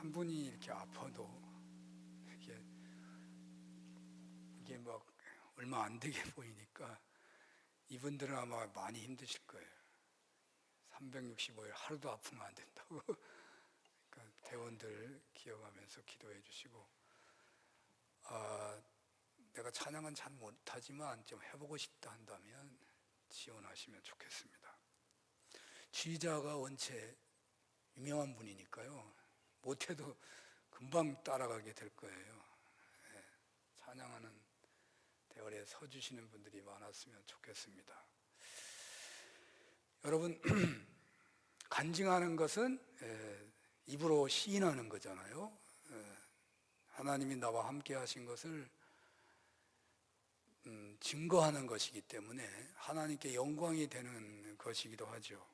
한 분이 이렇게 아파도 이게 막 얼마 안 되게 보이니까 이분들은 아마 많이 힘드실 거예요. 365일 하루도 아프면 안 된다고. 그러니까 대원들 기억하면서 기도해 주시고, 내가 찬양은 잘 못하지만 좀 해보고 싶다 한다면 지원하시면 좋겠습니다. 지휘자가 원체 유명한 분이니까요, 못해도 금방 따라가게 될 거예요. 찬양하는 대열에 서주시는 분들이 많았으면 좋겠습니다. 여러분, 간증하는 것은 입으로 시인하는 거잖아요. 하나님이 나와 함께 하신 것을 증거하는 것이기 때문에 하나님께 영광이 되는 것이기도 하죠.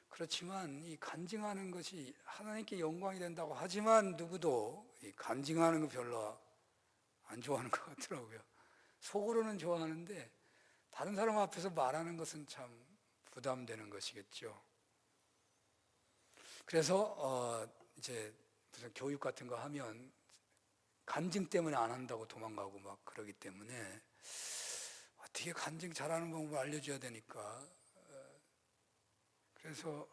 그렇지만 이 간증하는 것이 하나님께 영광이 된다고 하지만 누구도 이 간증하는 거 별로 안 좋아하는 것 같더라고요. 속으로는 좋아하는데 다른 사람 앞에서 말하는 것은 참 부담되는 것이겠죠. 그래서 이제 무슨 교육 같은 거 하면 간증 때문에 안 한다고 도망가고 막 그러기 때문에 어떻게 간증 잘하는 방법을 알려줘야 되니까, 그래서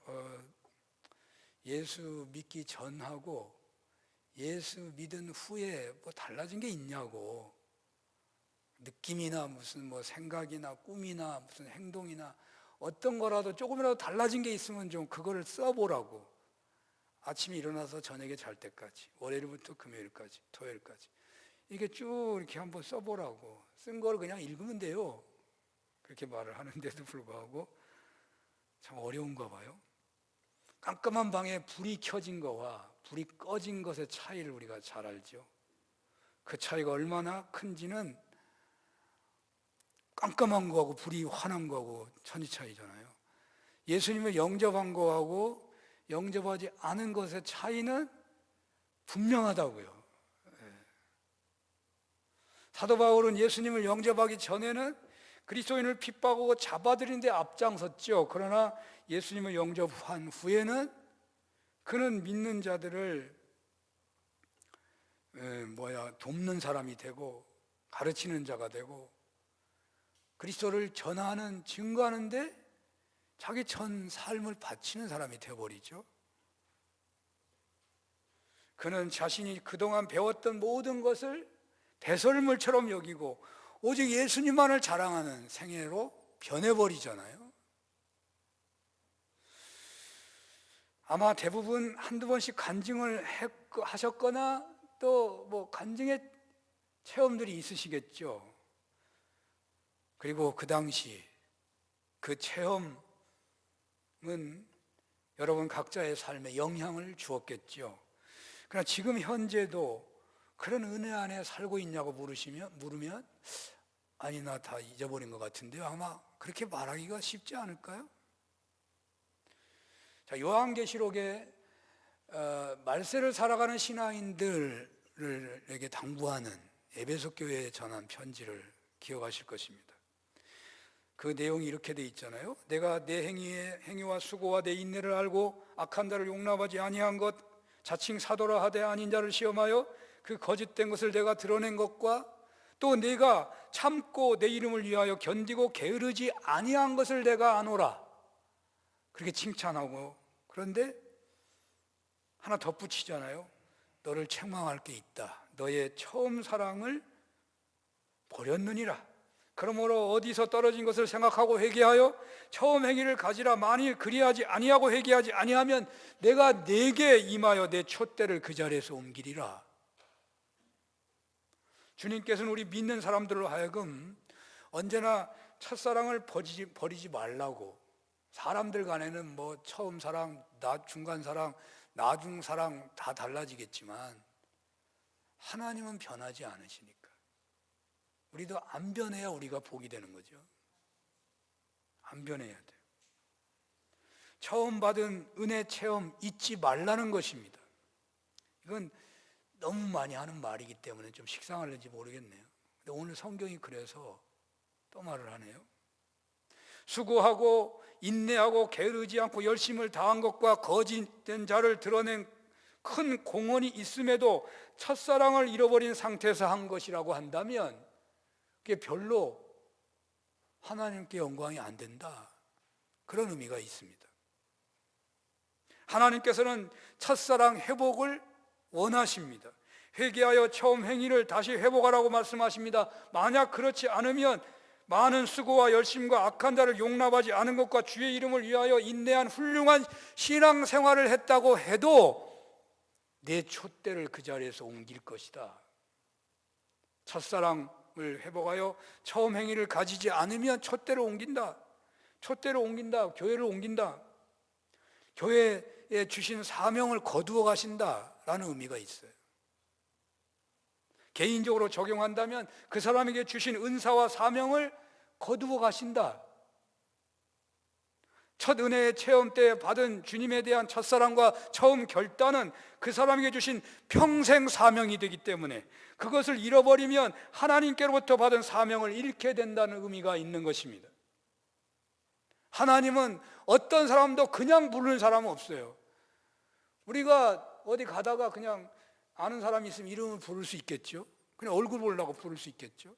예수 믿기 전하고 예수 믿은 후에 뭐 달라진 게 있냐고, 느낌이나 무슨 뭐 생각이나 꿈이나 무슨 행동이나 어떤 거라도 조금이라도 달라진 게 있으면 좀 그거를 써보라고. 아침에 일어나서 저녁에 잘 때까지, 월요일부터 금요일까지, 토요일까지 이게 쭉 이렇게 한번 써보라고. 쓴 걸 그냥 읽으면 돼요. 그렇게 말을 하는데도 불구하고 참 어려운가 봐요. 깜깜한 방에 불이 켜진 거와 불이 꺼진 것의 차이를 우리가 잘 알죠. 그 차이가 얼마나 큰지는 깜깜한 거하고 불이 환한 거하고 천지 차이잖아요. 예수님을 영접한 거하고 영접하지 않은 것의 차이는 분명하다고요. 사도 바울은 예수님을 영접하기 전에는 그리스도인을 핍박하고 잡아들이는 데 앞장섰죠. 그러나 예수님을 영접한 후에는 그는 믿는 자들을 돕는 사람이 되고 가르치는 자가 되고 그리스도를 전하는, 증거하는데 자기 전 삶을 바치는 사람이 되어버리죠. 그는 자신이 그동안 배웠던 모든 것을 배설물처럼 여기고 오직 예수님만을 자랑하는 생애로 변해버리잖아요. 아마 대부분 한두 번씩 간증을 하셨거나 또 뭐 간증의 체험들이 있으시겠죠. 그리고 그 당시 그 체험은 여러분 각자의 삶에 영향을 주었겠죠. 그러나 지금 현재도 그런 은혜 안에 살고 있냐고 물으면 아니 나 다 잊어버린 것 같은데요. 아마 그렇게 말하기가 쉽지 않을까요? 자, 요한계시록에 말세를 살아가는 신앙인들에게 당부하는 에베소 교회에 전한 편지를 기억하실 것입니다. 그 내용이 이렇게 돼 있잖아요. 내가 내 행위와 수고와 내 인내를 알고 악한 자를 용납하지 아니한 것, 자칭 사도라 하되 아닌 자를 시험하여 그 거짓된 것을 내가 드러낸 것과 또 내가 참고 내 이름을 위하여 견디고 게으르지 아니한 것을 내가 아노라. 그렇게 칭찬하고, 그런데 하나 덧붙이잖아요. 너를 책망할 게 있다. 너의 처음 사랑을 버렸느니라. 그러므로 어디서 떨어진 것을 생각하고 회개하여 처음 행위를 가지라. 만일 그리하지 아니하고 회개하지 아니하면 내가 네게 임하여 내 촛대를 그 자리에서 옮기리라. 주님께서는 우리 믿는 사람들로 하여금 언제나 첫사랑을 버리지 말라고. 사람들 간에는 뭐 처음 사랑, 중간 사랑, 나중 사랑 다 달라지겠지만 하나님은 변하지 않으시니까 우리도 안 변해야 우리가 복이 되는 거죠. 안 변해야 돼요. 처음 받은 은혜 체험 잊지 말라는 것입니다. 이건 너무 많이 하는 말이기 때문에 좀 식상할는지 모르겠네요. 근데 오늘 성경이 그래서 또 말을 하네요. 수고하고 인내하고 게으르지 않고 열심을 다한 것과 거짓된 자를 드러낸 큰 공헌이 있음에도 첫사랑을 잃어버린 상태에서 한 것이라고 한다면 그게 별로 하나님께 영광이 안 된다, 그런 의미가 있습니다. 하나님께서는 첫사랑 회복을 원하십니다. 회개하여 처음 행위를 다시 회복하라고 말씀하십니다. 만약 그렇지 않으면 많은 수고와 열심과 악한 자를 용납하지 않은 것과 주의 이름을 위하여 인내한 훌륭한 신앙생활을 했다고 해도 내 촛대를 그 자리에서 옮길 것이다. 첫사랑을 회복하여 처음 행위를 가지지 않으면 촛대를 옮긴다. 촛대를 옮긴다. 교회를 옮긴다. 교회에 주신 사명을 거두어 가신다라는 의미가 있어요. 개인적으로 적용한다면 그 사람에게 주신 은사와 사명을 거두어 가신다. 첫 은혜의 체험 때 받은 주님에 대한 첫사랑과 처음 결단은 그 사람에게 주신 평생 사명이 되기 때문에 그것을 잃어버리면 하나님께로부터 받은 사명을 잃게 된다는 의미가 있는 것입니다. 하나님은 어떤 사람도 그냥 부르는 사람은 없어요. 우리가 어디 가다가 그냥 아는 사람이 있으면 이름을 부를 수 있겠죠. 그냥 얼굴 보려고 부를 수 있겠죠.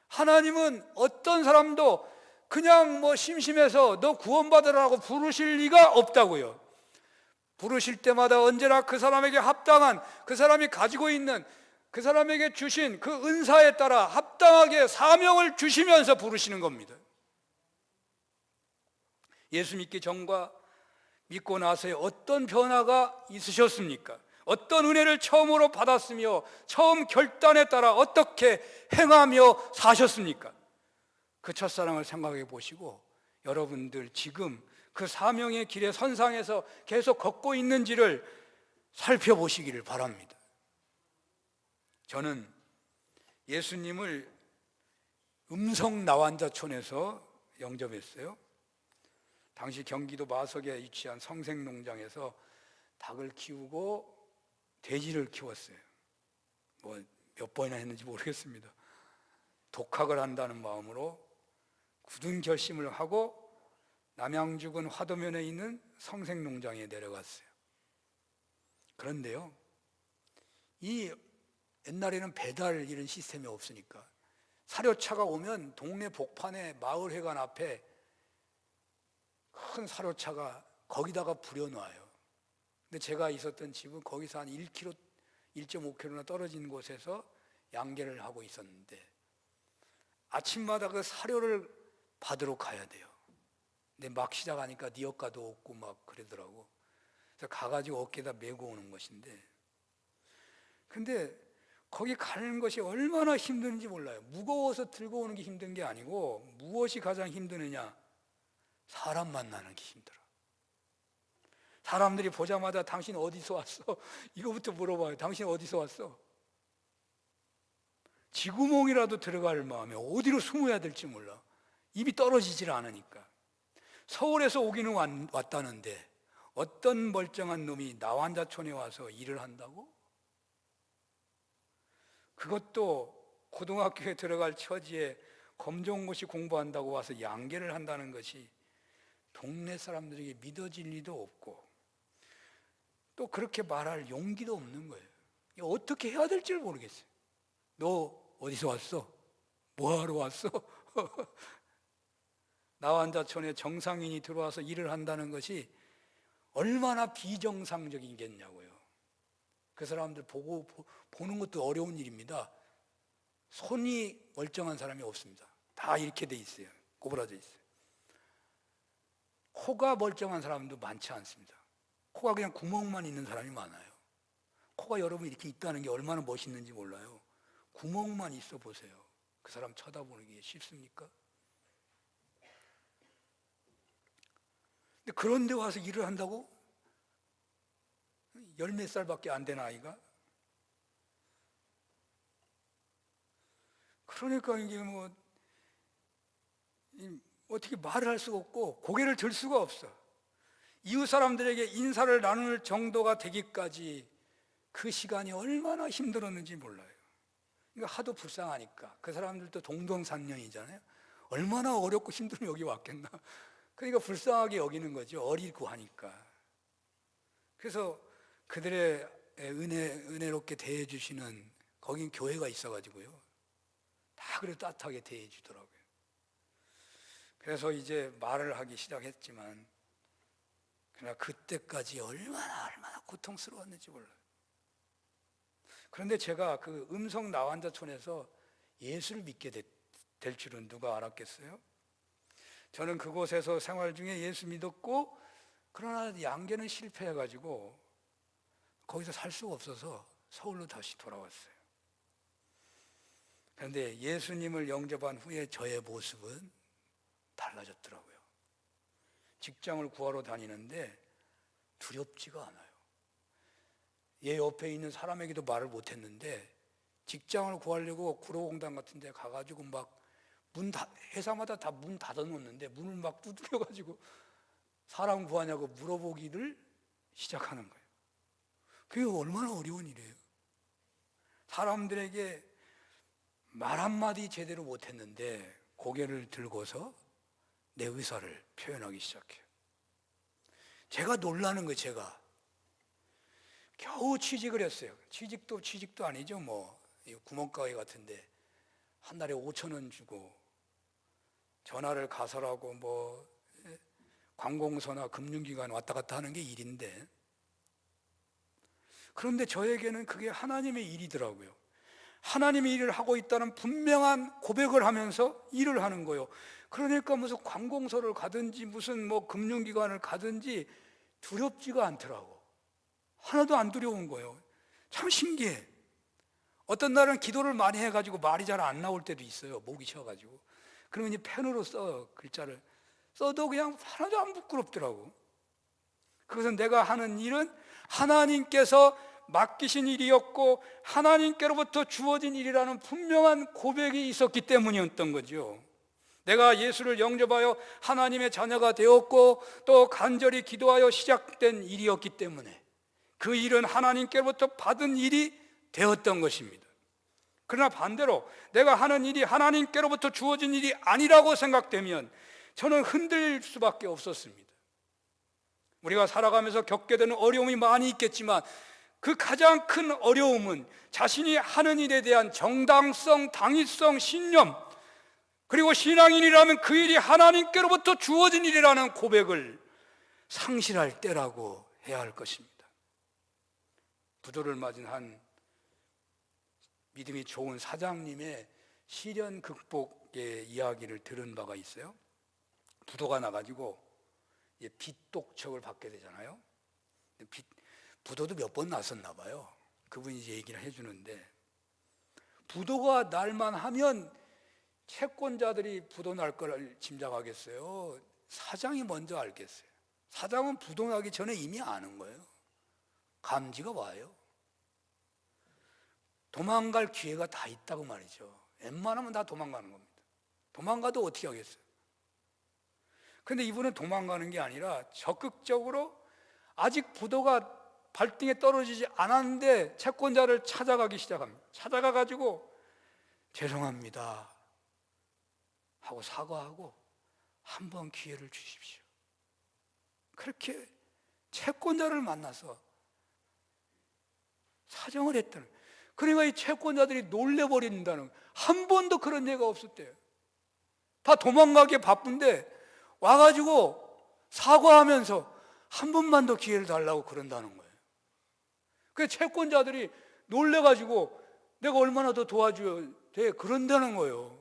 하나님은 어떤 사람도 그냥 심심해서 너 구원받으라고 부르실 리가 없다고요. 부르실 때마다 언제나 그 사람에게 합당한, 그 사람이 가지고 있는, 그 사람에게 주신 그 은사에 따라 합당하게 사명을 주시면서 부르시는 겁니다. 예수 믿기 전과 믿고 나서의 어떤 변화가 있으셨습니까? 어떤 은혜를 처음으로 받았으며 처음 결단에 따라 어떻게 행하며 사셨습니까? 그 첫사랑을 생각해 보시고 여러분들 지금 그 사명의 길의 선상에서 계속 걷고 있는지를 살펴보시기를 바랍니다. 저는 예수님을 음성 나완자촌에서 영접했어요. 당시 경기도 마석에 위치한 성생농장에서 닭을 키우고 돼지를 키웠어요. 몇 번이나 했는지 모르겠습니다. 독학을 한다는 마음으로 굳은 결심을 하고 남양주군 화도면에 있는 성생농장에 내려갔어요. 그런데요, 이 옛날에는 배달 이런 시스템이 없으니까 사료차가 오면 동네 복판에 마을회관 앞에 큰 사료차가 거기다가 부려놔요. 근데 제가 있었던 집은 거기서 한 1km, 1.5km나 떨어진 곳에서 양계를 하고 있었는데 아침마다 그 사료를 받으러 가야 돼요. 근데 막 시작하니까 니엇가도 없고 막 그러더라고. 그래서 가가지고 어깨에다 메고 오는 것인데, 근데 거기 가는 것이 얼마나 힘든지 몰라요. 무거워서 들고 오는 게 힘든 게 아니고 무엇이 가장 힘드느냐? 사람 만나는 게 힘들어. 사람들이 보자마자 당신 어디서 왔어? 이거부터 물어봐요. 당신 어디서 왔어? 쥐구멍이라도 들어갈 마음에 어디로 숨어야 될지 몰라. 입이 떨어지질 않으니까. 서울에서 오기는 왔다는데 어떤 멀쩡한 놈이 나완자촌에 와서 일을 한다고? 그것도 고등학교에 들어갈 처지에 검정고시 공부한다고 와서 양계를 한다는 것이 동네 사람들에게 믿어질 리도 없고 또 그렇게 말할 용기도 없는 거예요. 어떻게 해야 될지 모르겠어요. 너 어디서 왔어? 뭐하러 왔어? 나완자촌에 정상인이 들어와서 일을 한다는 것이 얼마나 비정상적이겠냐고요. 그 사람들 보는 것도 어려운 일입니다. 손이 멀쩡한 사람이 없습니다. 다 이렇게 돼 있어요. 꼬부라져 있어요. 코가 멀쩡한 사람도 많지 않습니다. 코가 그냥 구멍만 있는 사람이 많아요. 코가 여러분 이렇게 있다는 게 얼마나 멋있는지 몰라요. 구멍만 있어 보세요. 그 사람 쳐다보기 쉽습니까? 근데 그런 데 와서 일을 한다고? 열 몇 살밖에 안 된 아이가? 그러니까 이게 어떻게 말을 할 수가 없고 고개를 들 수가 없어. 이웃 사람들에게 인사를 나눌 정도가 되기까지 그 시간이 얼마나 힘들었는지 몰라요. 그러니까 하도 불쌍하니까. 그 사람들도 동동산녀이잖아요. 얼마나 어렵고 힘들면 여기 왔겠나. 그러니까 불쌍하게 여기는 거죠. 어리고 하니까. 그래서 그들의 은혜롭게 대해주시는 거긴 교회가 있어가지고요, 다 그래 따뜻하게 대해주더라고요. 그래서 이제 말을 하기 시작했지만, 그러나 그때까지 얼마나 고통스러웠는지 몰라요. 그런데 제가 그 음성 나환자촌에서 예수를 믿게 될 줄은 누가 알았겠어요? 저는 그곳에서 생활 중에 예수 믿었고, 그러나 양계는 실패해가지고 거기서 살 수가 없어서 서울로 다시 돌아왔어요. 그런데 예수님을 영접한 후에 저의 모습은 달라졌더라고요. 직장을 구하러 다니는데 두렵지가 않아요. 얘 옆에 있는 사람에게도 말을 못했는데, 직장을 구하려고 구로공단 같은 데 가가지고 막 회사마다 다 문 닫아놓는데 문을 막 두드려가지고 사람 구하냐고 물어보기를 시작하는 거예요. 그게 얼마나 어려운 일이에요. 사람들에게 말 한마디 제대로 못했는데 고개를 들고서 내 의사를 표현하기 시작해요. 제가 놀라는 거예요. 제가 겨우 취직을 했어요. 취직도 아니죠. 구멍가게 같은데 한 달에 5,000원 주고 전화를 가설하고 관공서나 금융기관 왔다 갔다 하는 게 일인데, 그런데 저에게는 그게 하나님의 일이더라고요. 하나님의 일을 하고 있다는 분명한 고백을 하면서 일을 하는 거예요. 그러니까 무슨 관공서를 가든지 무슨 금융기관을 가든지 두렵지가 않더라고. 하나도 안 두려운 거예요. 참 신기해. 어떤 날은 기도를 많이 해가지고 말이 잘 안 나올 때도 있어요. 목이 쉬어가지고. 그러면 이제 펜으로 글자를 써도 그냥 하나도 안 부끄럽더라고. 그것은 내가 하는 일은 하나님께서 맡기신 일이었고 하나님께로부터 주어진 일이라는 분명한 고백이 있었기 때문이었던 거죠. 내가 예수를 영접하여 하나님의 자녀가 되었고 또 간절히 기도하여 시작된 일이었기 때문에 그 일은 하나님께로부터 받은 일이 되었던 것입니다. 그러나 반대로 내가 하는 일이 하나님께로부터 주어진 일이 아니라고 생각되면 저는 흔들릴 수밖에 없었습니다. 우리가 살아가면서 겪게 되는 어려움이 많이 있겠지만 그 가장 큰 어려움은 자신이 하는 일에 대한 정당성, 당위성, 신념, 그리고 신앙인이라면 그 일이 하나님께로부터 주어진 일이라는 고백을 상실할 때라고 해야 할 것입니다. 부도를 맞은 한 믿음이 좋은 사장님의 시련 극복의 이야기를 들은 바가 있어요. 부도가 나가지고 빚독촉을 받게 되잖아요. 부도도 몇 번 났었나 봐요. 그분이 이제 얘기를 해주는데, 부도가 날만 하면 채권자들이 부도 날 걸 짐작하겠어요? 사장이 먼저 알겠어요? 사장은 부도 나기 전에 이미 아는 거예요. 감지가 와요. 도망갈 기회가 다 있다고 말이죠. 웬만하면 다 도망가는 겁니다. 도망가도 어떻게 하겠어요? 그런데 이분은 도망가는 게 아니라 적극적으로 아직 부도가 발등에 떨어지지 않았는데 채권자를 찾아가기 시작합니다. 찾아가가지고 죄송합니다 하고 사과하고 한 번 기회를 주십시오. 그렇게 채권자를 만나서 사정을 했다는 거예요. 그러니까 이 채권자들이 놀래버린다는 거예요. 한 번도 그런 예가 없었대요. 다 도망가기에 바쁜데 와가지고 사과하면서 한 번만 더 기회를 달라고 그런다는 거예요. 그 채권자들이 놀래가지고 내가 얼마나 더 도와줘야 돼? 그런다는 거예요.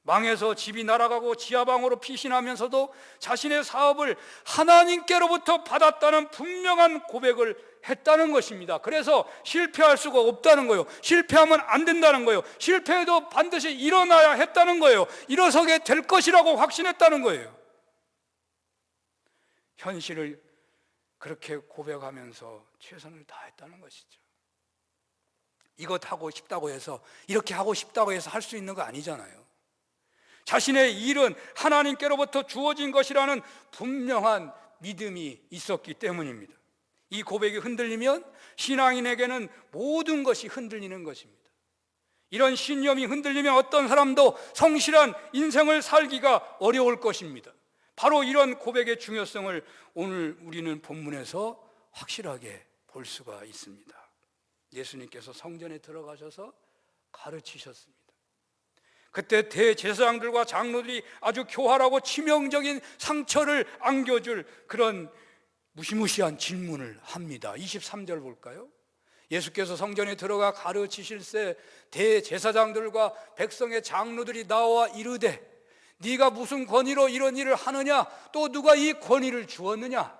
망해서 집이 날아가고 지하방으로 피신하면서도 자신의 사업을 하나님께로부터 받았다는 분명한 고백을 했다는 것입니다. 그래서 실패할 수가 없다는 거예요. 실패하면 안 된다는 거예요. 실패해도 반드시 일어나야 했다는 거예요. 일어서게 될 것이라고 확신했다는 거예요. 현실을 그렇게 고백하면서 최선을 다했다는 것이죠. 이것 하고 싶다고 해서, 이렇게 하고 싶다고 해서 할 수 있는 거 아니잖아요. 자신의 일은 하나님께로부터 주어진 것이라는 분명한 믿음이 있었기 때문입니다. 이 고백이 흔들리면 신앙인에게는 모든 것이 흔들리는 것입니다. 이런 신념이 흔들리면 어떤 사람도 성실한 인생을 살기가 어려울 것입니다. 바로 이런 고백의 중요성을 오늘 우리는 본문에서 확실하게 볼 수가 있습니다. 예수님께서 성전에 들어가셔서 가르치셨습니다. 그때 대제사장들과 장로들이 아주 교활하고 치명적인 상처를 안겨줄 그런 무시무시한 질문을 합니다. 23절 볼까요? 예수께서 성전에 들어가 가르치실새 대제사장들과 백성의 장로들이 나와 이르되 네가 무슨 권위로 이런 일을 하느냐? 또 누가 이 권위를 주었느냐?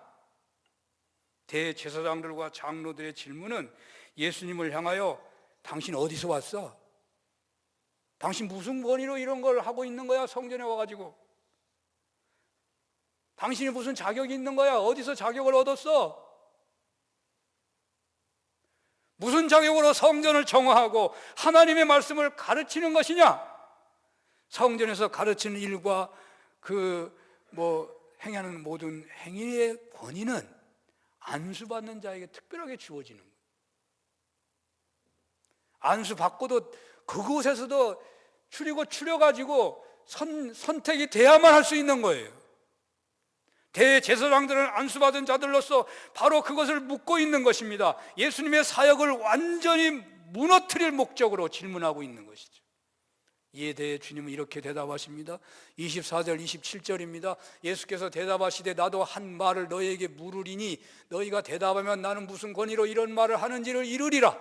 대제사장들과 장로들의 질문은 예수님을 향하여 당신 어디서 왔어? 당신 무슨 권위로 이런 걸 하고 있는 거야? 성전에 와가지고 당신이 무슨 자격이 있는 거야? 어디서 자격을 얻었어? 무슨 자격으로 성전을 정화하고 하나님의 말씀을 가르치는 것이냐? 성전에서 가르치는 일과 행하는 모든 행위의 권위는 안수받는 자에게 특별하게 주어지는 거예요. 안수받고도 그곳에서도 추려가지고 선택이 돼야만 할 수 있는 거예요. 대제사장들은 안수받은 자들로서 바로 그것을 묻고 있는 것입니다. 예수님의 사역을 완전히 무너뜨릴 목적으로 질문하고 있는 것이죠. 이에 대해 주님은 이렇게 대답하십니다. 24절 27절입니다. 예수께서 대답하시되 나도 한 말을 너희에게 물으리니 너희가 대답하면 나는 무슨 권위로 이런 말을 하는지를 이르리라.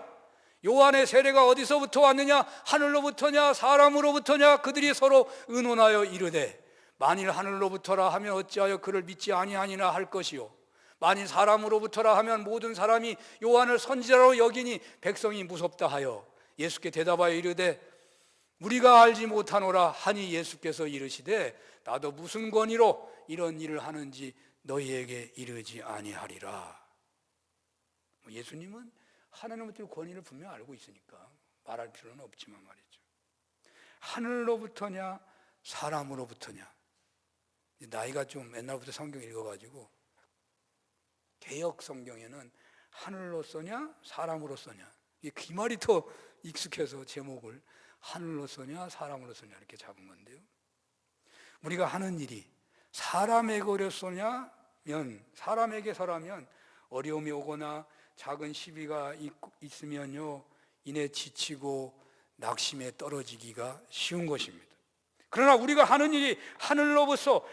요한의 세례가 어디서부터 왔느냐? 하늘로부터냐 사람으로부터냐? 그들이 서로 의논하여 이르되 만일 하늘로부터라 하면 어찌하여 그를 믿지 아니하니나 할 것이요 만일 사람으로부터라 하면 모든 사람이 요한을 선지자로 여기니 백성이 무섭다 하여 예수께 대답하여 이르되 우리가 알지 못하노라 하니 예수께서 이르시되 나도 무슨 권위로 이런 일을 하는지 너희에게 이르지 아니하리라. 예수님은 하나님의 권위를 분명 알고 있으니까 말할 필요는 없지만 말이죠. 하늘로부터냐 사람으로부터냐. 나이가 좀 옛날부터 성경 읽어가지고 개역 성경에는 하늘로서냐 사람으로서냐 이 말이 더 익숙해서 제목을 하늘로서냐 사람으로서냐 이렇게 잡은 건데요. 우리가 하는 일이 사람에게로서냐면 사람에게서라면 어려움이 오거나 작은 시비가 있으면요 이내 지치고 낙심에 떨어지기가 쉬운 것입니다. 그러나 우리가 하는 일이 하늘로서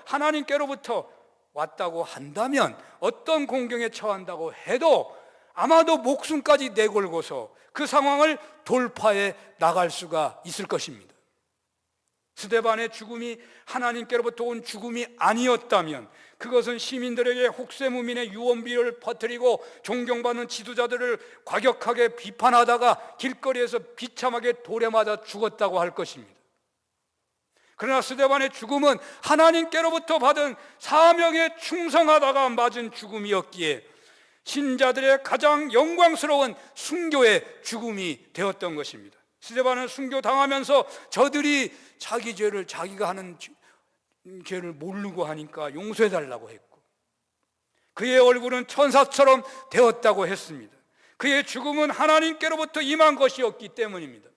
하나님께로부터 왔다고 한다면 어떤 공경에 처한다고 해도 아마도 목숨까지 내걸고서 그 상황을 돌파해 나갈 수가 있을 것입니다. 스데반의 죽음이 하나님께로부터 온 죽음이 아니었다면 그것은 시민들에게 혹세무민의 유언비를 퍼뜨리고 존경받는 지도자들을 과격하게 비판하다가 길거리에서 비참하게 돌에 맞아 죽었다고 할 것입니다. 그러나 스데반의 죽음은 하나님께로부터 받은 사명에 충성하다가 맞은 죽음이었기에 신자들의 가장 영광스러운 순교의 죽음이 되었던 것입니다. 스데반은 순교당하면서 저들이 자기가 하는 죄를 모르고 하니까 용서해달라고 했고 그의 얼굴은 천사처럼 되었다고 했습니다. 그의 죽음은 하나님께로부터 임한 것이었기 때문입니다.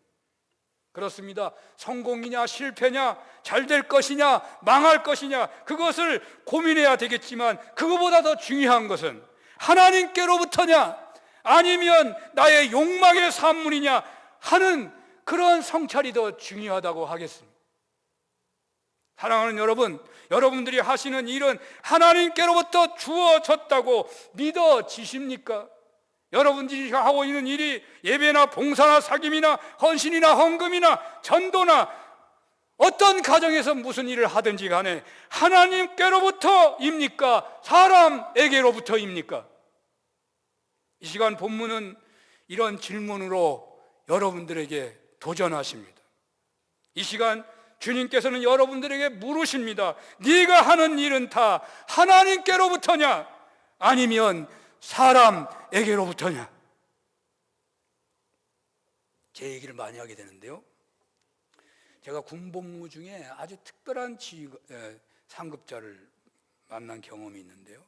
그렇습니다. 성공이냐 실패냐 잘 될 것이냐 망할 것이냐 그것을 고민해야 되겠지만 그거보다 더 중요한 것은 하나님께로부터냐 아니면 나의 욕망의 산물이냐 하는 그런 성찰이 더 중요하다고 하겠습니다. 사랑하는 여러분, 여러분들이 하시는 일은 하나님께로부터 주어졌다고 믿어지십니까? 여러분들이 하고 있는 일이 예배나 봉사나 사김이나 헌신이나 헌금이나 전도나 어떤 가정에서 무슨 일을 하든지 간에 하나님께로부터입니까? 사람에게로부터입니까? 이 시간 본문은 이런 질문으로 여러분들에게 도전하십니다. 이 시간 주님께서는 여러분들에게 물으십니다. 네가 하는 일은 다 하나님께로부터냐 아니면 사람에게로부터냐? 제 얘기를 많이 하게 되는데요. 제가 군복무 중에 아주 특별한 상급자를 만난 경험이 있는데요.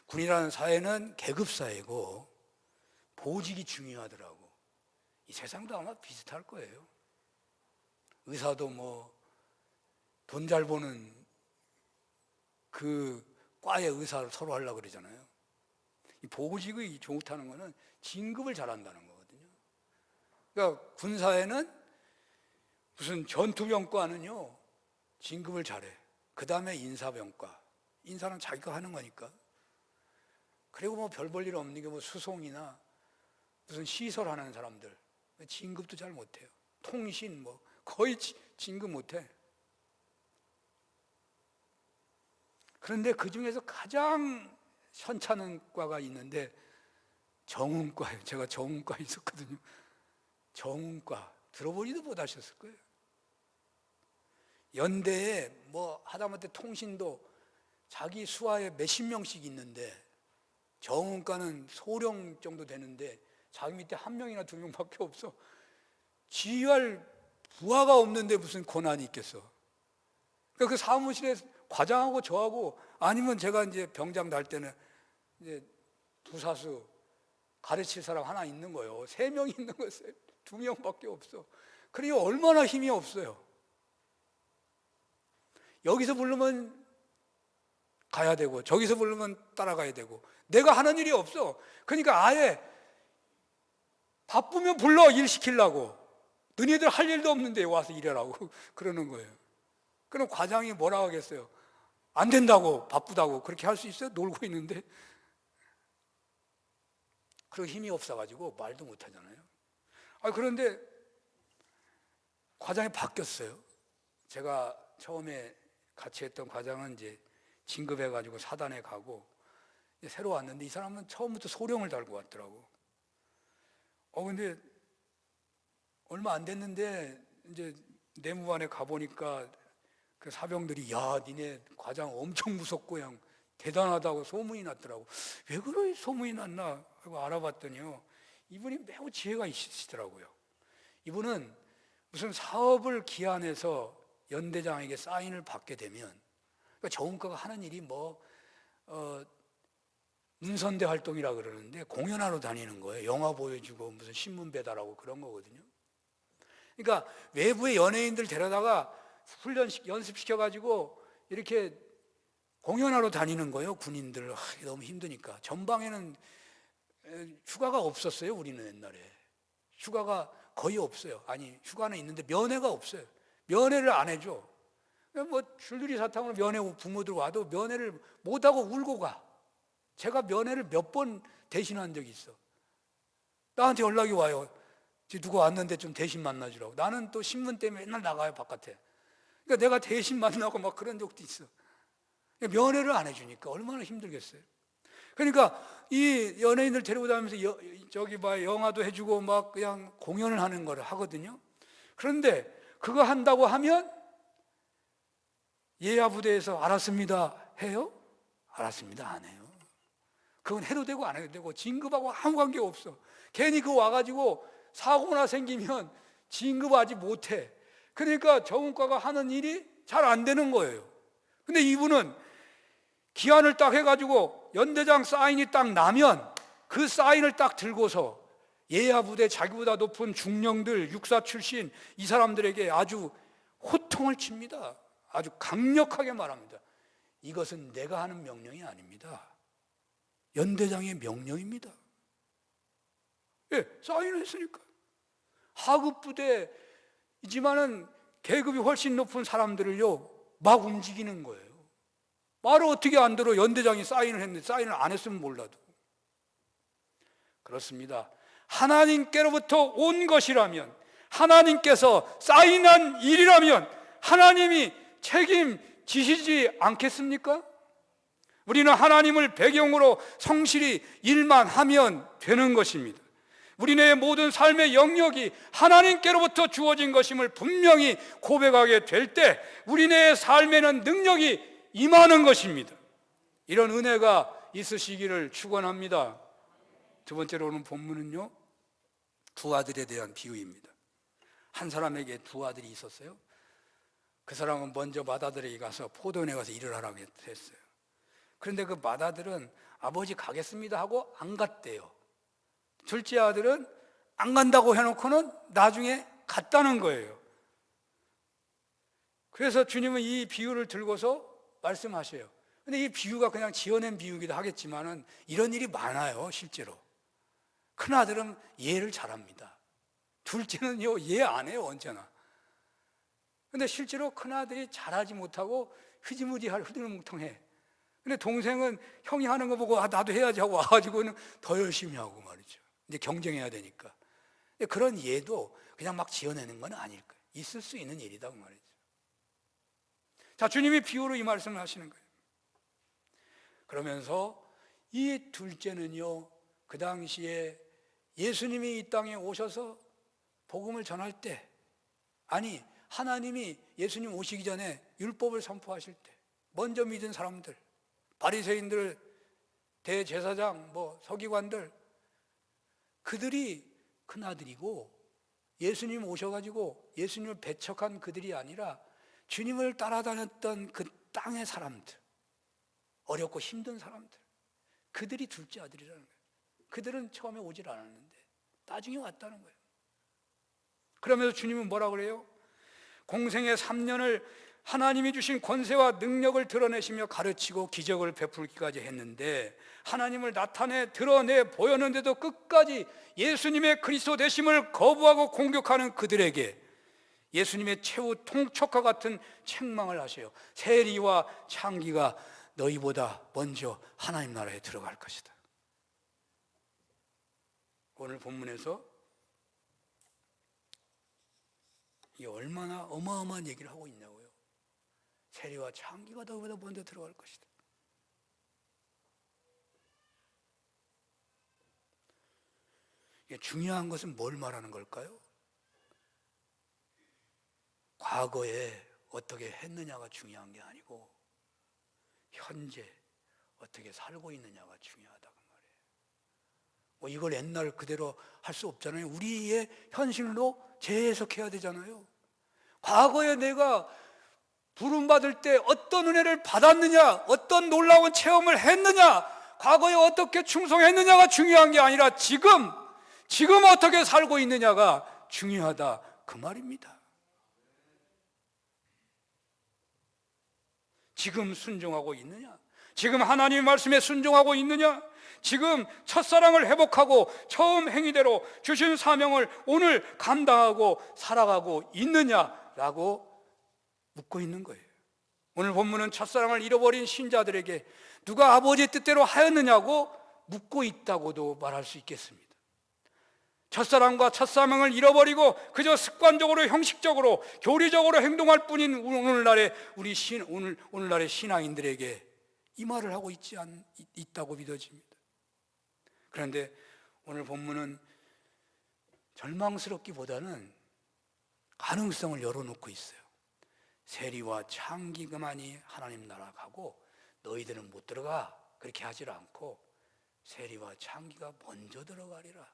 군이라는 사회는 계급사회고 보직이 중요하더라고. 이 세상도 아마 비슷할 거예요. 의사도 뭐 돈 잘 버는 그 과의 의사를 서로 하려고 그러잖아요. 이 보직이 좋다는 거는 진급을 잘한다는 거거든요. 그러니까 군사에는 무슨 전투병과는요 진급을 잘해. 그 다음에 인사병과. 인사는 자기가 하는 거니까. 그리고 뭐 별 볼 일 없는 게 뭐 수송이나 무슨 시설 하는 사람들 진급도 잘 못해요. 통신 뭐 거의 진급 못해. 그런데 그 중에서 가장 현찮은 과가 있는데 정운과예요. 제가 정운과에 있었거든요. 정운과 들어보지도 못하셨을 거예요. 연대에 뭐 하다못해 통신도 자기 수하에 몇십 명씩 있는데 정운과는 소령 정도 되는데 자기 밑에 한 명이나 두 명밖에 없어. 지휘할 부하가 없는데 무슨 권한이 있겠어. 그러니까 그 사무실에 과장하고 저하고 아니면 제가 이제 병장 날 때는 이제 부사수 가르칠 사람 하나 있는 거예요. 3명이 있는 거예요. 2명밖에 없어. 그러니 얼마나 힘이 없어요. 여기서 부르면 가야 되고 저기서 부르면 따라가야 되고 내가 하는 일이 없어. 그러니까 아예 바쁘면 불러 일 시키려고. 너희들 할 일도 없는데 와서 일하라고 그러는 거예요. 그럼 과장이 뭐라고 하겠어요? 안 된다고, 바쁘다고 그렇게 할 수 있어요? 놀고 있는데. 그리고 힘이 없어가지고 말도 못 하잖아요. 그런데 과장이 바뀌었어요. 제가 처음에 같이 했던 과장은 이제 진급해가지고 사단에 가고 새로 왔는데 이 사람은 처음부터 소령을 달고 왔더라고. 근데 얼마 안 됐는데 이제 내무반에 가보니까 그 사병들이 야, 니네 과장 엄청 무섭고 그냥 대단하다고 소문이 났더라고. 왜 그런 소문이 났나 하고 알아봤더니요, 이분이 매우 지혜가 있으시더라고요. 이분은 무슨 사업을 기한해서 연대장에게 사인을 받게 되면, 그러니까 정운과가 하는 일이 문선대 활동이라 그러는데 공연하러 다니는 거예요. 영화 보여주고 무슨 신문 배달하고 그런 거거든요. 그러니까 외부의 연예인들 데려다가 연습시켜가지고 이렇게 공연하러 다니는 거예요. 군인들 너무 힘드니까. 전방에는 휴가가 없었어요. 우리는 옛날에 휴가가 거의 없어요. 아니, 휴가는 있는데 면회가 없어요. 면회를 안 해줘. 뭐 줄줄이 사탕으로 면회 부모들 와도 면회를 못하고 울고 가. 제가 면회를 몇 번 대신한 적이 있어. 나한테 연락이 와요. 누가 왔는데 좀 대신 만나주라고. 나는 또 신문 때문에 맨날 나가요, 바깥에. 그러니까 내가 대신 만나고 막 그런 적도 있어. 면회를 안 해주니까 얼마나 힘들겠어요. 그러니까 이 연예인들 데리고 다니면서 영화도 해주고 막 그냥 공연을 하는 걸 하거든요. 그런데 그거 한다고 하면 예하 부대에서 알았습니다 해요? 알았습니다 안 해요. 그건 해도 되고 안 해도 되고 진급하고 아무 관계 없어. 괜히 그거 와가지고 사고나 생기면 진급하지 못해. 그러니까 정운과가 하는 일이 잘 안 되는 거예요. 근데 이분은 기한을 딱 해가지고 연대장 사인이 딱 나면 그 사인을 딱 들고서 예하 부대 자기보다 높은 중령들, 육사 출신 이 사람들에게 아주 호통을 칩니다. 아주 강력하게 말합니다. 이것은 내가 하는 명령이 아닙니다. 연대장의 명령입니다. 예, 사인을 했으니까. 하급 부대이지만은 계급이 훨씬 높은 사람들을요 막 움직이는 거예요. 말을 어떻게 안 들어? 연대장이 사인을 했는데 사인을 안 했으면 몰라도. 그렇습니다. 하나님께로부터 온 것이라면, 하나님께서 사인한 일이라면 하나님이 책임지시지 않겠습니까? 우리는 하나님을 배경으로 성실히 일만 하면 되는 것입니다. 우리네 모든 삶의 영역이 하나님께로부터 주어진 것임을 분명히 고백하게 될 때 우리네 삶에는 능력이 임하는 것입니다. 이런 은혜가 있으시기를 축원합니다. 두 번째로 오는 본문은요, 두 아들에 대한 비유입니다. 한 사람에게 두 아들이 있었어요. 그 사람은 먼저 맏아들에게 가서 포도원에 가서 일을 하라고 했어요. 그런데 그 맏아들은 아버지 가겠습니다 하고 안 갔대요. 둘째 아들은 안 간다고 해놓고는 나중에 갔다는 거예요. 그래서 주님은 이 비유를 들고서 말씀하셔요. 근데 이 비유가 그냥 지어낸 비유기도 하겠지만은 이런 일이 많아요, 실제로. 큰아들은 이해를 잘합니다. 둘째는요, 이해 안 해요, 언제나. 근데 실제로 큰아들이 잘하지 못하고 흐지무지할 흐들뭉텅해. 근데 동생은 형이 하는 거 보고 나도 해야지 하고 와가지고는 더 열심히 하고 말이죠. 이제 경쟁해야 되니까. 근데 그런 예도 그냥 막 지어내는 건 아닐 거예요. 있을 수 있는 일이다 그 말이죠. 자, 주님이 비유로 이 말씀을 하시는 거예요. 그러면서 이 둘째는요, 그 당시에 예수님이 이 땅에 오셔서 복음을 전할 때, 아니 하나님이 예수님 오시기 전에 율법을 선포하실 때 먼저 믿은 사람들, 바리새인들, 대제사장, 서기관들, 그들이 큰아들이고 예수님 오셔가지고 예수님을 배척한 그들이 아니라 주님을 따라다녔던 그 땅의 사람들, 어렵고 힘든 사람들, 그들이 둘째 아들이라는 거예요. 그들은 처음에 오질 않았는데 나중에 왔다는 거예요. 그러면서 주님은 뭐라 그래요? 공생의 3년을 하나님이 주신 권세와 능력을 드러내시며 가르치고 기적을 베풀기까지 했는데, 하나님을 나타내 드러내 보였는데도 끝까지 예수님의 그리스도 되심을 거부하고 공격하는 그들에게 예수님의 최후 통촉과 같은 책망을 하세요. 세리와 창기가 너희보다 먼저 하나님 나라에 들어갈 것이다. 오늘 본문에서 이게 얼마나 어마어마한 얘기를 하고 있냐고요. 세리와 창기가 너희보다 먼저 들어갈 것이다. 이게 중요한 것은 뭘 말하는 걸까요? 과거에 어떻게 했느냐가 중요한 게 아니고 현재 어떻게 살고 있느냐가 중요하다 그 말이에요. 이걸 옛날 그대로 할 수 없잖아요. 우리의 현실로 재해석해야 되잖아요. 과거에 내가 부름받을 때 어떤 은혜를 받았느냐, 어떤 놀라운 체험을 했느냐, 과거에 어떻게 충성했느냐가 중요한 게 아니라 지금 어떻게 살고 있느냐가 중요하다 그 말입니다. 지금 순종하고 있느냐? 지금 하나님의 말씀에 순종하고 있느냐? 지금 첫사랑을 회복하고 처음 행위대로 주신 사명을 오늘 감당하고 살아가고 있느냐라고 묻고 있는 거예요. 오늘 본문은 첫사랑을 잃어버린 신자들에게 누가 아버지의 뜻대로 하였느냐고 묻고 있다고도 말할 수 있겠습니다. 첫사랑과 첫사명을 잃어버리고 그저 습관적으로 형식적으로 교리적으로 행동할 뿐인 오늘날의 오늘날의 신앙인들에게 이 말을 하고 있다고 믿어집니다. 그런데 오늘 본문은 절망스럽기보다는 가능성을 열어놓고 있어요. 세리와 창기만이 하나님 나라 가고 너희들은 못 들어가, 그렇게 하질 않고 세리와 창기가 먼저 들어가리라.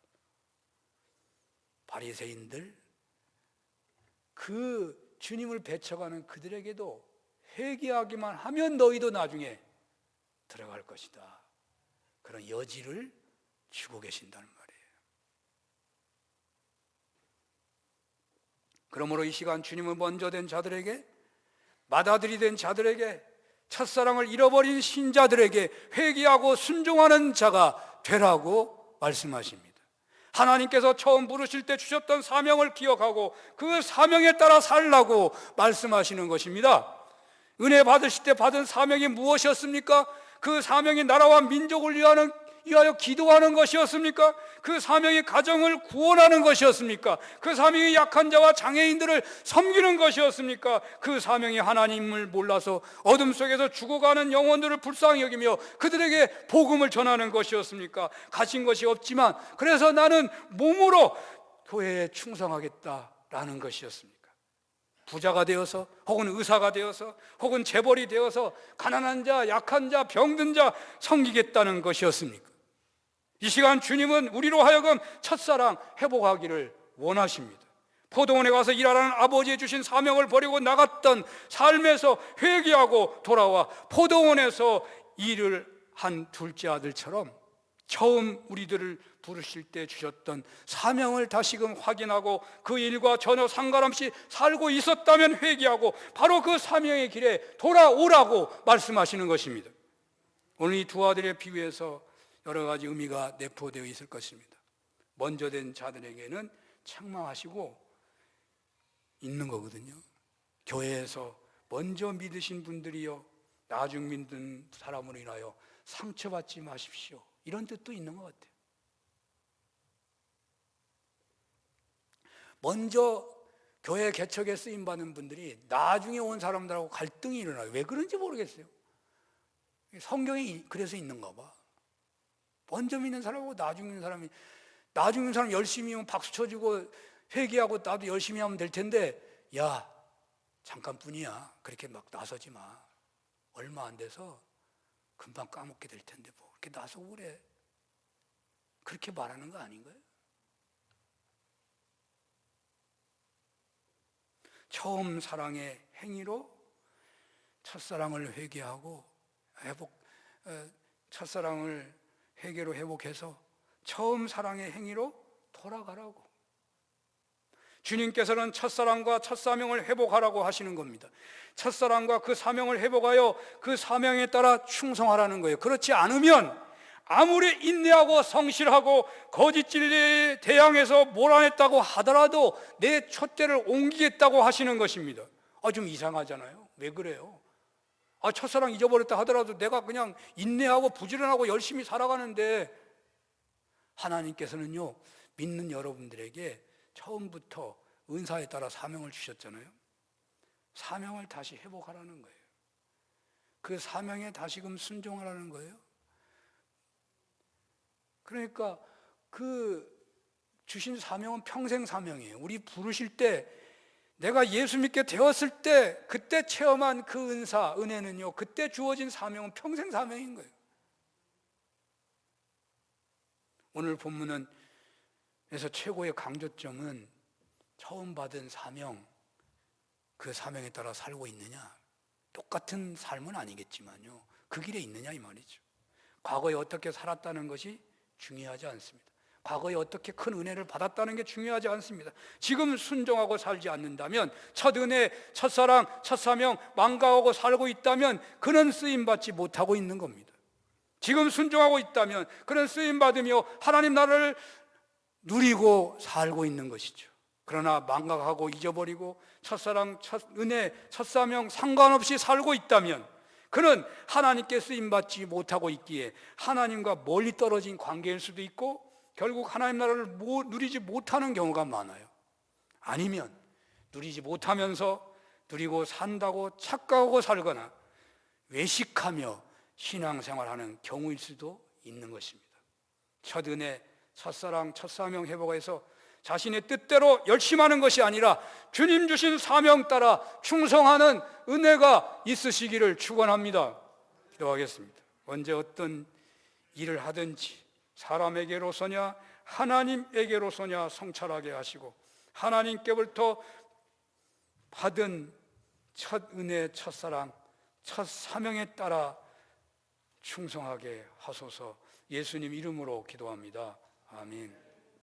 바리새인들, 그 주님을 배척하는 그들에게도 회개하기만 하면 너희도 나중에 들어갈 것이다, 그런 여지를 주고 계신다는 말이에요. 그러므로 이 시간 주님은 먼저 된 자들에게, 맏아들이 된 자들에게, 첫사랑을 잃어버린 신자들에게 회개하고 순종하는 자가 되라고 말씀하십니다. 하나님께서 처음 부르실 때 주셨던 사명을 기억하고 그 사명에 따라 살라고 말씀하시는 것입니다. 은혜 받으실 때 받은 사명이 무엇이었습니까? 그 사명이 나라와 민족을 위하여 기도하는 것이었습니까? 그 사명이 가정을 구원하는 것이었습니까? 그 사명이 약한 자와 장애인들을 섬기는 것이었습니까? 그 사명이 하나님을 몰라서 어둠 속에서 죽어가는 영혼들을 불쌍히 여기며 그들에게 복음을 전하는 것이었습니까? 가진 것이 없지만 그래서 나는 몸으로 교회에 충성하겠다라는 것이었습니까? 부자가 되어서 혹은 의사가 되어서 혹은 재벌이 되어서 가난한 자, 약한 자, 병든 자 섬기겠다는 것이었습니까? 이 시간 주님은 우리로 하여금 첫사랑 회복하기를 원하십니다. 포도원에 가서 일하라는 아버지의 주신 사명을 버리고 나갔던 삶에서 회개하고 돌아와 포도원에서 일을 한 둘째 아들처럼 처음 우리들을 부르실 때 주셨던 사명을 다시금 확인하고 그 일과 전혀 상관없이 살고 있었다면 회개하고 바로 그 사명의 길에 돌아오라고 말씀하시는 것입니다. 오늘 이 두 아들의 비유에서 여러 가지 의미가 내포되어 있을 것입니다. 먼저 된 자들에게는 책망하시고 있는 거거든요. 교회에서 먼저 믿으신 분들이요, 나중 믿는 사람으로 인하여 상처받지 마십시오, 이런 뜻도 있는 것 같아요. 먼저 교회 개척에 쓰임받는 분들이 나중에 온 사람들하고 갈등이 일어나요. 왜 그런지 모르겠어요. 성경이 그래서 있는가 봐. 먼저 믿는 사람하고 나중 믿는 사람이, 나중 믿는 사람 열심히 하면 박수 쳐주고 회개하고 나도 열심히 하면 될 텐데, 야, 잠깐뿐이야, 그렇게 막 나서지 마. 얼마 안 돼서 금방 까먹게 될 텐데 뭐 그렇게 나서고 그래. 그렇게 말하는 거 아닌가요? 처음 사랑의 행위로 첫사랑을 회개하고 첫사랑을 회개로 회복해서 처음 사랑의 행위로 돌아가라고. 주님께서는 첫사랑과 첫사명을 회복하라고 하시는 겁니다. 첫사랑과 그 사명을 회복하여 그 사명에 따라 충성하라는 거예요. 그렇지 않으면 아무리 인내하고 성실하고 거짓 진리에 대항해서 몰아냈다고 하더라도 내 촛대를 옮기겠다고 하시는 것입니다. 좀 이상하잖아요. 왜 그래요? 첫사랑 잊어버렸다 하더라도 내가 그냥 인내하고 부지런하고 열심히 살아가는데, 하나님께서는요, 믿는 여러분들에게 처음부터 은사에 따라 사명을 주셨잖아요. 사명을 다시 회복하라는 거예요. 그 사명에 다시금 순종하라는 거예요. 그러니까 그 주신 사명은 평생 사명이에요. 우리 부르실 때, 내가 예수 믿게 되었을 때 그때 체험한 그 은사, 은혜는요, 그때 주어진 사명은 평생 사명인 거예요. 오늘 본문은 그래서 최고의 강조점은 처음 받은 사명, 그 사명에 따라 살고 있느냐. 똑같은 삶은 아니겠지만요, 그 길에 있느냐 이 말이죠. 과거에 어떻게 살았다는 것이 중요하지 않습니다. 과거에 어떻게 큰 은혜를 받았다는 게 중요하지 않습니다. 지금 순종하고 살지 않는다면, 첫 은혜, 첫사랑, 첫사명 망각하고 살고 있다면 그는 쓰임받지 못하고 있는 겁니다. 지금 순종하고 있다면 그는 쓰임받으며 하나님 나라를 누리고 살고 있는 것이죠. 그러나 망각하고 잊어버리고 첫사랑, 첫 은혜, 첫사명 상관없이 살고 있다면 그는 하나님께 쓰임받지 못하고 있기에 하나님과 멀리 떨어진 관계일 수도 있고 결국 하나님 나라를 누리지 못하는 경우가 많아요. 아니면 누리지 못하면서 누리고 산다고 착각하고 살거나 외식하며 신앙생활하는 경우일 수도 있는 것입니다. 첫 은혜, 첫사랑, 첫사명 회복해서 자신의 뜻대로 열심하는 것이 아니라 주님 주신 사명 따라 충성하는 은혜가 있으시기를 축원합니다. 기도하겠습니다. 언제 어떤 일을 하든지 사람에게로서냐 하나님에게로서냐 성찰하게 하시고 하나님께부터 받은 첫 은혜, 첫사랑, 첫 사명에 따라 충성하게 하소서. 예수님 이름으로 기도합니다. 아멘.